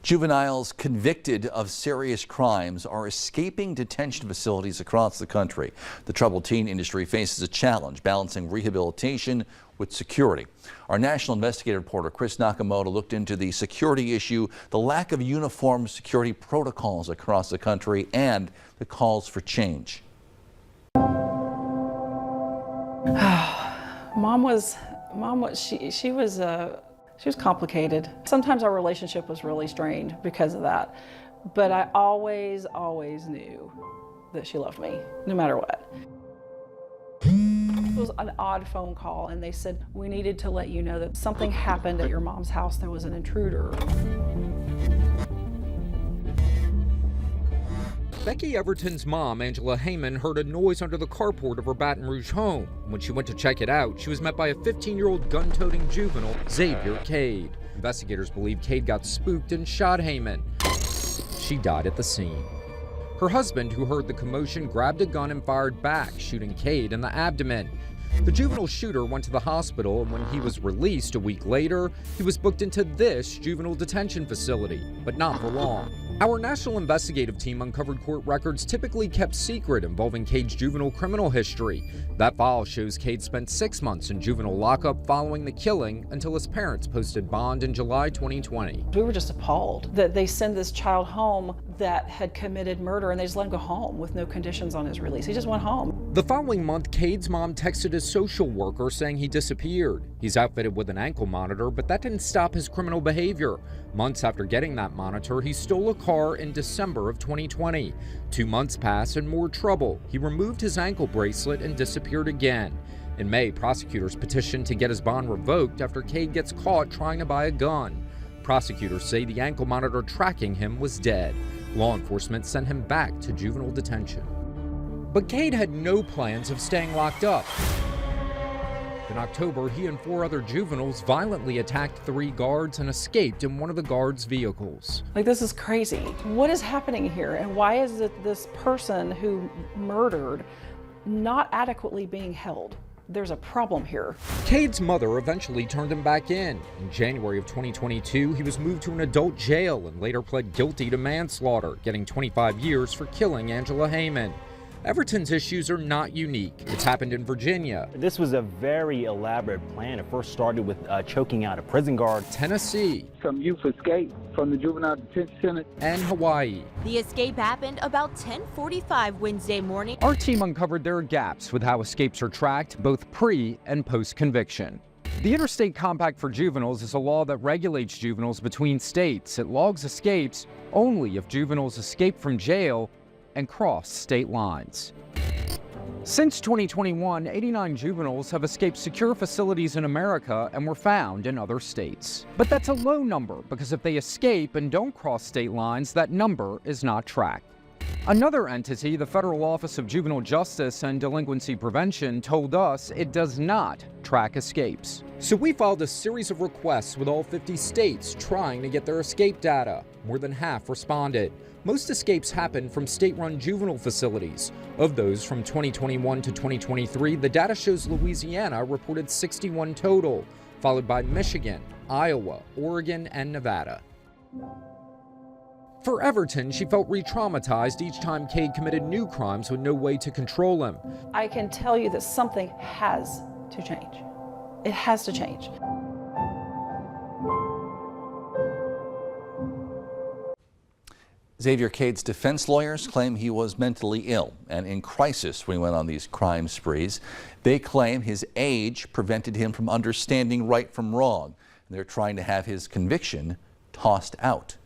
Juveniles convicted of serious crimes are escaping detention facilities across the country. The troubled teen industry faces a challenge balancing rehabilitation with security. Our national investigative reporter Chris Nakamoto looked into the security issue, the lack of uniform security protocols across the country, and the calls for change. She was complicated. Sometimes our relationship was really strained because of that. But I always knew that she loved me, no matter what. It was an odd phone call, and they said, we needed to let you know that something happened at your mom's house. There was an intruder. Becky Everton's mom, Angela Heyman, heard a noise under the carport of her Baton Rouge home. When she went to check it out, she was met by a 15-year-old gun-toting juvenile, Xavier Cade. Investigators believe Cade got spooked and shot Heyman. She died at the scene. Her husband, who heard the commotion, grabbed a gun and fired back, shooting Cade in the abdomen. The juvenile shooter went to the hospital, and when he was released a week later, he was booked into this juvenile detention facility, but not for long. Our national investigative team uncovered court records typically kept secret involving Cade's juvenile criminal history. That file shows Cade spent 6 months in juvenile lockup following the killing until his parents posted bond in July 2020. We were just appalled that they send this child home that had committed murder, and they just let him go home with no conditions on his release. He just went home. The following month, Cade's mom texted his social worker saying he disappeared. He's outfitted with an ankle monitor, but that didn't stop his criminal behavior. Months after getting that monitor, he stole a car in December of 2020. 2 months passed and more trouble. He removed his ankle bracelet and disappeared again. In May, prosecutors petitioned to get his bond revoked after Cade gets caught trying to buy a gun. Prosecutors say the ankle monitor tracking him was dead. Law enforcement sent him back to juvenile detention. But Cade had no plans of staying locked up. In October, he and 4 other juveniles violently attacked 3 guards and escaped in one of the guards' vehicles. This is crazy. What is happening here? And why is it this person who murdered not adequately being held? There's a problem here. Cade's mother eventually turned him back in. In January of 2022, he was moved to an adult jail and later pled guilty to manslaughter, getting 25 years for killing Angela Heyman. Everton's issues are not unique. It's happened in Virginia. This was a very elaborate plan. It first started with choking out a prison guard. Tennessee. Some youth escaped from the juvenile detention center. And Hawaii. The escape happened about 10:45 Wednesday morning. Our team uncovered there are gaps with how escapes are tracked, both pre and post-conviction. The Interstate Compact for Juveniles is a law that regulates juveniles between states. It logs escapes only if juveniles escape from jail and cross state lines. Since 2021, 89 juveniles have escaped secure facilities in America and were found in other states. But that's a low number because if they escape and don't cross state lines, that number is not tracked. Another entity, the Federal Office of Juvenile Justice and Delinquency Prevention, told us it does not track escapes. So we filed a series of requests with all 50 states trying to get their escape data. More than half responded. Most escapes happen from state-run juvenile facilities. Of those from 2021 to 2023, the data shows Louisiana reported 61 total, followed by Michigan, Iowa, Oregon, and Nevada. For Everton, she felt re-traumatized each time Cade committed new crimes with no way to control him. I can tell you that something has to change. It has to change. Xavier Cade's defense lawyers claim he was mentally ill and in crisis when he went on these crime sprees. They claim his age prevented him from understanding right from wrong. They're trying to have his conviction tossed out.